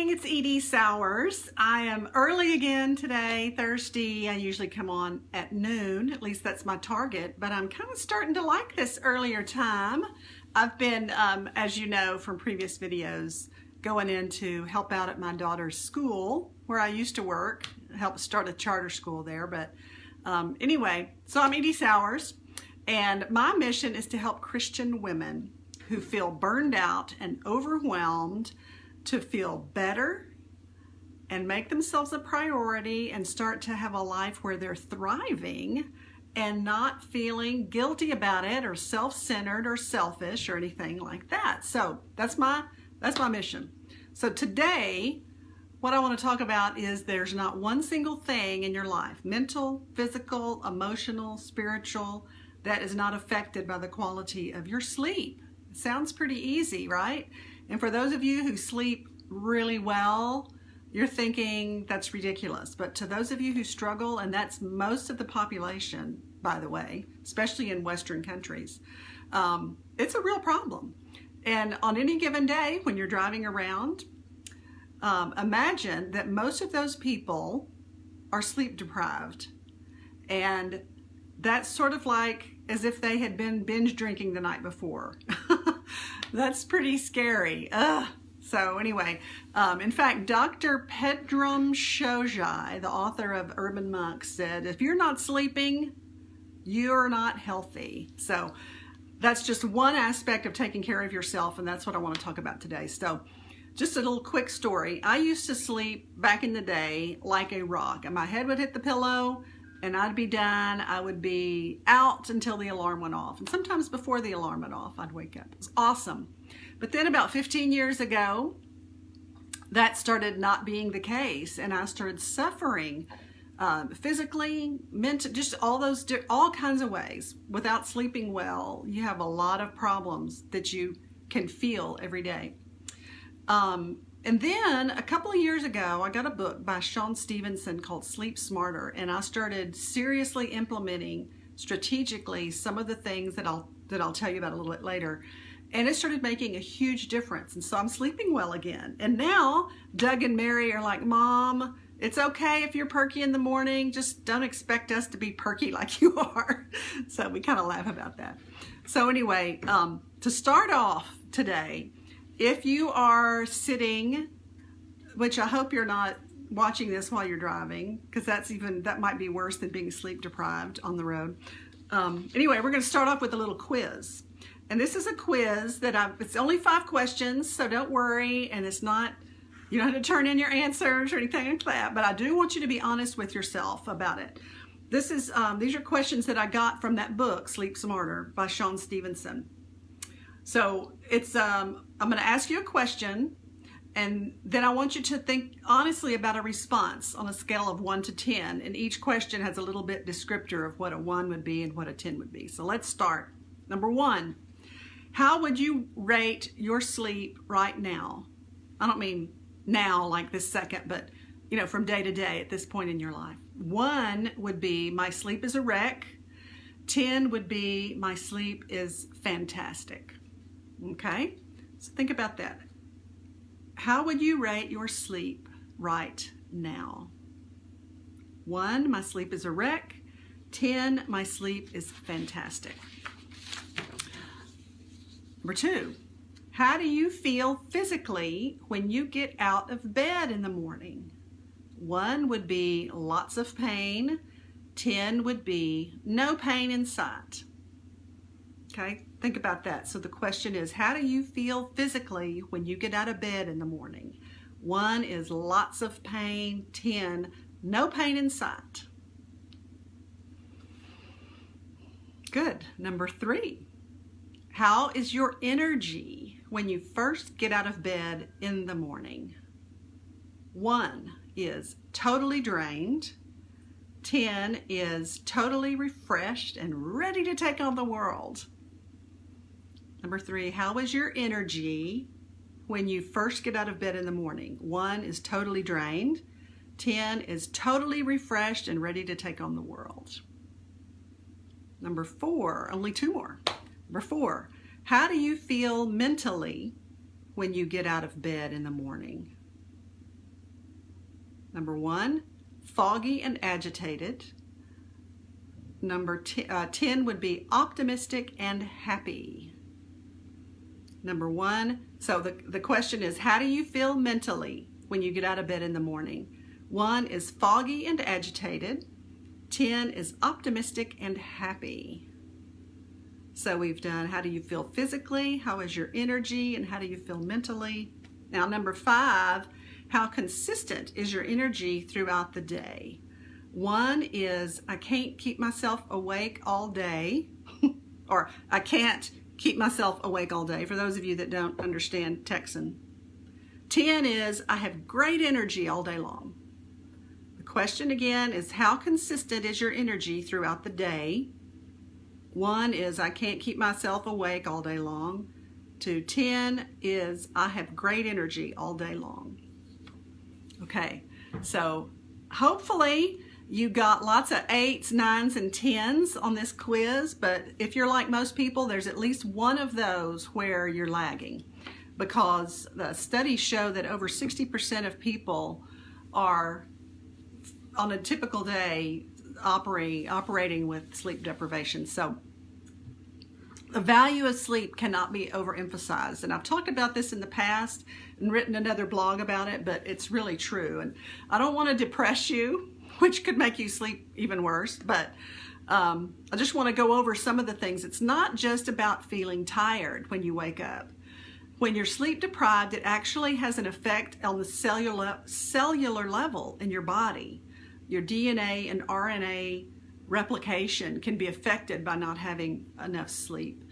morning, it's Edie Sowers. I am early again today, Thursday. I usually come on at noon, at least that's my target, but I'm kind of starting to like this earlier time. I've been, as you know from previous videos, going in to help out at my daughter's school where I used to work, help start a charter school there. But anyway, so I'm Edie Sowers, and my mission is to help Christian women who feel burned out and overwhelmed to feel better and make themselves a priority and start to have a life where they're thriving and not feeling guilty about it or self-centered or selfish or anything like that. So that's my mission. So today, what I want to talk about is there's not one single thing in your life, mental, physical, emotional, spiritual, that is not affected by the quality of your sleep. It sounds pretty easy, right? And for those of you who sleep really well, you're thinking that's ridiculous. But to those of you who struggle, and that's most of the population, by the way, especially in Western countries, it's a real problem. And on any given day when you're driving around, imagine that most of those people are sleep deprived. And that's sort of like as if they had been binge drinking the night before. That's pretty scary. So anyway, in fact, Dr. Pedram Shojai, the author of Urban Monk, said, if you're not sleeping, you're not healthy. So that's just one aspect of taking care of yourself, and that's what I want to talk about today. So just a little quick story. I used to sleep back in the day like a rock, and my head would hit the pillow, and I'd be done. I would be out until the alarm went off. And sometimes before the alarm went off, I'd wake up. It was awesome. But then about 15 years ago, that started not being the case. And I started suffering physically, mentally, just all kinds of ways. Without sleeping well, you have a lot of problems that you can feel every day. And then a couple of years ago, I got a book by Shawn Stevenson called Sleep Smarter, and I started seriously implementing strategically some of the things that I'll tell you about a little bit later. And it started making a huge difference. And so I'm sleeping well again. And now Doug and Mary are like, Mom, it's okay if you're perky in the morning. Just don't expect us to be perky like you are. So we kind of laugh about that. So anyway, to start off today, if you are sitting, which I hope you're not watching this while you're driving, because that might be worse than being sleep deprived on the road. Anyway, we're going to start off with a little quiz. And this is a quiz it's only 5 questions, so don't worry. And it's not, you don't have to turn in your answers or anything like that. But I do want you to be honest with yourself about it. These are questions that I got from that book, Sleep Smarter, by Shawn Stevenson. So it's, I'm going to ask you a question, and then I want you to think honestly about a response on a scale of 1 to 10. And each question has a little bit descriptor of what a 1 would be and what a 10 would be. So let's start. Number 1, how would you rate your sleep right now? I don't mean now like this second, but from day to day at this point in your life. 1 would be my sleep is a wreck. 10 would be my sleep is fantastic. Okay, so think about that. How would you rate your sleep right now? 1, my sleep is a wreck. 10, my sleep is fantastic. Number 2, how do you feel physically when you get out of bed in the morning? 1 would be lots of pain. 10 would be no pain in sight. Okay, think about that. So the question is, how do you feel physically when you get out of bed in the morning? 1 is lots of pain. 10, no pain in sight. Good. Number 3, how is your energy when you first get out of bed in the morning? 1 is totally drained. 10 is totally refreshed and ready to take on the world. Number 3, how is your energy when you first get out of bed in the morning? 1 is totally drained. 10 is totally refreshed and ready to take on the world. Number 4, only 2 more. Number 4, how do you feel mentally when you get out of bed in the morning? Number 1, foggy and agitated. Number 10 would be optimistic and happy. Number 1, so the question is, how do you feel mentally when you get out of bed in the morning? 1 is foggy and agitated. 10 is optimistic and happy. So we've done how do you feel physically, how is your energy, and how do you feel mentally. Now number 5, how consistent is your energy throughout the day? 1 is I can't keep myself awake all day, or I can't keep myself awake all day, for those of you that don't understand Texan. 10 is I have great energy all day long. The question again is, how consistent is your energy throughout the day? 1 is I can't keep myself awake all day long. To 10 is I have great energy all day long. Okay, so hopefully you got lots of 8s, 9s, and 10s on this quiz, but if you're like most people, there's at least one of those where you're lagging, because the studies show that over 60% of people are, on a typical day, operating with sleep deprivation. So the value of sleep cannot be overemphasized. And I've talked about this in the past and written another blog about it, but it's really true. And I don't want to depress you, which could make you sleep even worse, but I just want to go over some of the things. It's not just about feeling tired when you wake up. When you're sleep deprived, it actually has an effect on the cellular level in your body. Your DNA and RNA replication can be affected by not having enough sleep.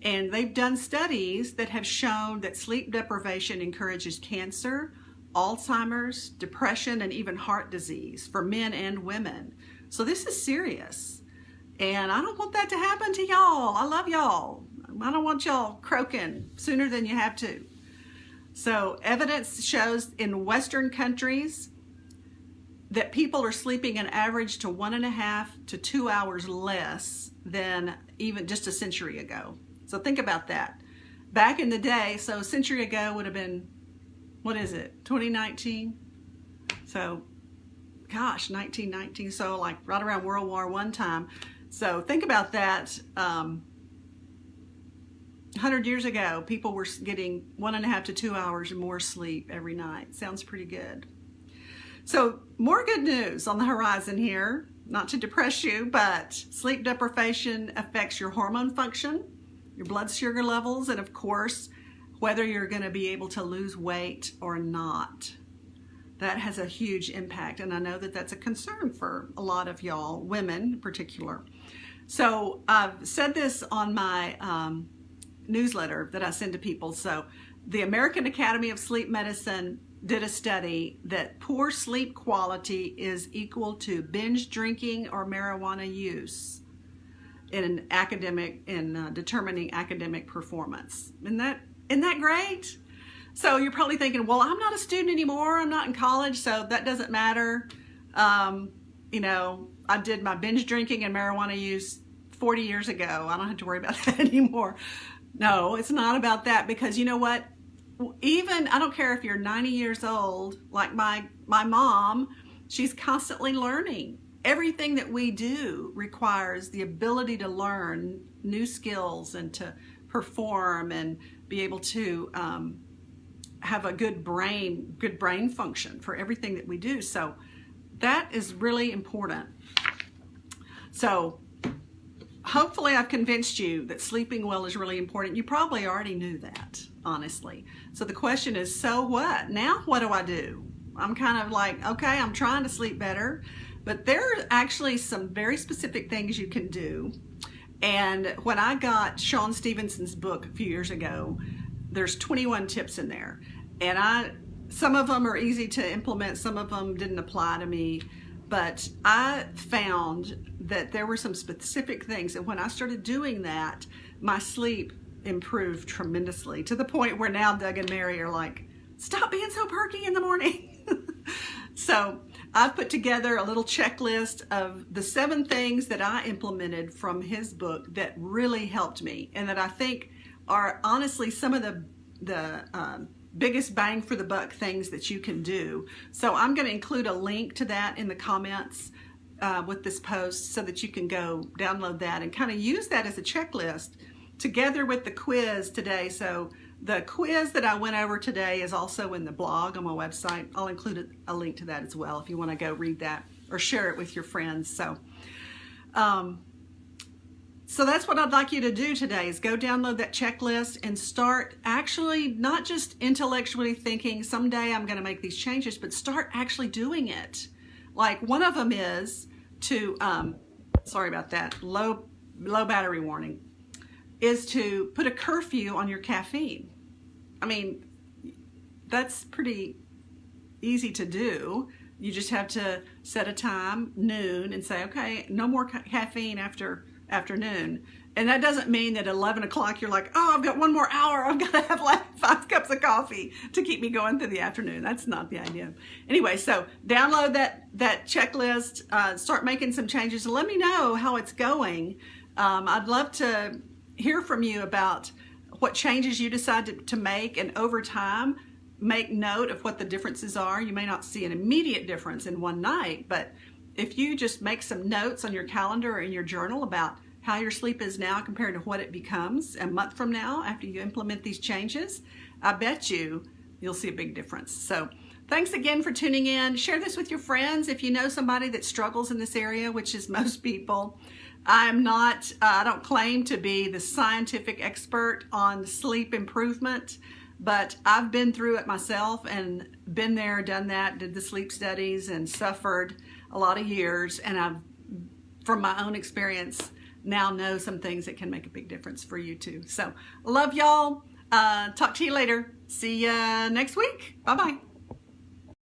And they've done studies that have shown that sleep deprivation encourages cancer, Alzheimer's, depression, and even heart disease for men and women. So this is serious. And I don't want that to happen to y'all. I love y'all. I don't want y'all croaking sooner than you have to. So evidence shows in Western countries that people are sleeping an average to 1.5 to 2 hours less than even just a century ago. So think about that. Back in the day, so a century ago would have been, what is it, 2019? So, gosh, 1919, so like right around World War I time. So think about that. 100 years ago, people were getting 1.5 to 2 hours more sleep every night. Sounds pretty good. So more good news on the horizon here, not to depress you, but sleep deprivation affects your hormone function, your blood sugar levels, and of course, whether you're going to be able to lose weight or not. That has a huge impact, and I know that that's a concern for a lot of y'all, women in particular. So I've said this on my newsletter that I send to people. So the American Academy of Sleep Medicine did a study that poor sleep quality is equal to binge drinking or marijuana use in determining academic performance. Isn't that great? So you're probably thinking, well, I'm not a student anymore. I'm not in college, so that doesn't matter. You know, I did my binge drinking and marijuana use 40 years ago. I don't have to worry about that anymore. No, it's not about that, because you know what? Even, I don't care if you're 90 years old, like my mom, she's constantly learning. Everything that we do requires the ability to learn new skills and to perform and be able to have a good brain function for everything that we do. So that is really important. So hopefully I've convinced you that sleeping well is really important. You probably already knew that, honestly. So the question is, so what? Now what do I do? I'm kind of like, okay, I'm trying to sleep better, but there are actually some very specific things you can do. And when I got Shawn Stevenson's book a few years ago, there's 21 tips in there. And some of them are easy to implement, some of them didn't apply to me. But I found that there were some specific things, and when I started doing that, my sleep improved tremendously, to the point where now Doug and Mary are like, stop being so perky in the morning. So I've put together a little checklist of the 7 things that I implemented from his book that really helped me, and that I think are honestly some of the biggest bang for the buck things that you can do. So I'm going to include a link to that in the comments with this post so that you can go download that and kind of use that as a checklist together with the quiz today. So the quiz that I went over today is also in the blog on my website. I'll include a link to that as well if you want to go read that or share it with your friends. So that's what I'd like you to do today, is go download that checklist and start actually not just intellectually thinking someday I'm going to make these changes, but start actually doing it. Like one of them is to, sorry about that, low battery warning, is to put a curfew on your caffeine. I mean, that's pretty easy to do. You just have to set a time, noon, and say, okay, no more caffeine after afternoon. And that doesn't mean that at 11 o'clock you're like, oh, I've got one more hour, I've got to have like 5 cups of coffee to keep me going through the afternoon. That's not the idea. Anyway, so download that checklist, start making some changes, and let me know how it's going. I'd love to hear from you about what changes you decide to make, and over time make note of what the differences are. You may not see an immediate difference in one night, but if you just make some notes on your calendar or in your journal about how your sleep is now compared to what it becomes a month from now after you implement these changes, I bet you'll see a big difference. So thanks again for tuning in. Share this with your friends if you know somebody that struggles in this area, which is most people. I don't claim to be the scientific expert on sleep improvement, but I've been through it myself and been there, done that, did the sleep studies and suffered a lot of years, and I've, from my own experience, now know some things that can make a big difference for you too. So love y'all. Talk to you later. See ya next week. Bye-bye.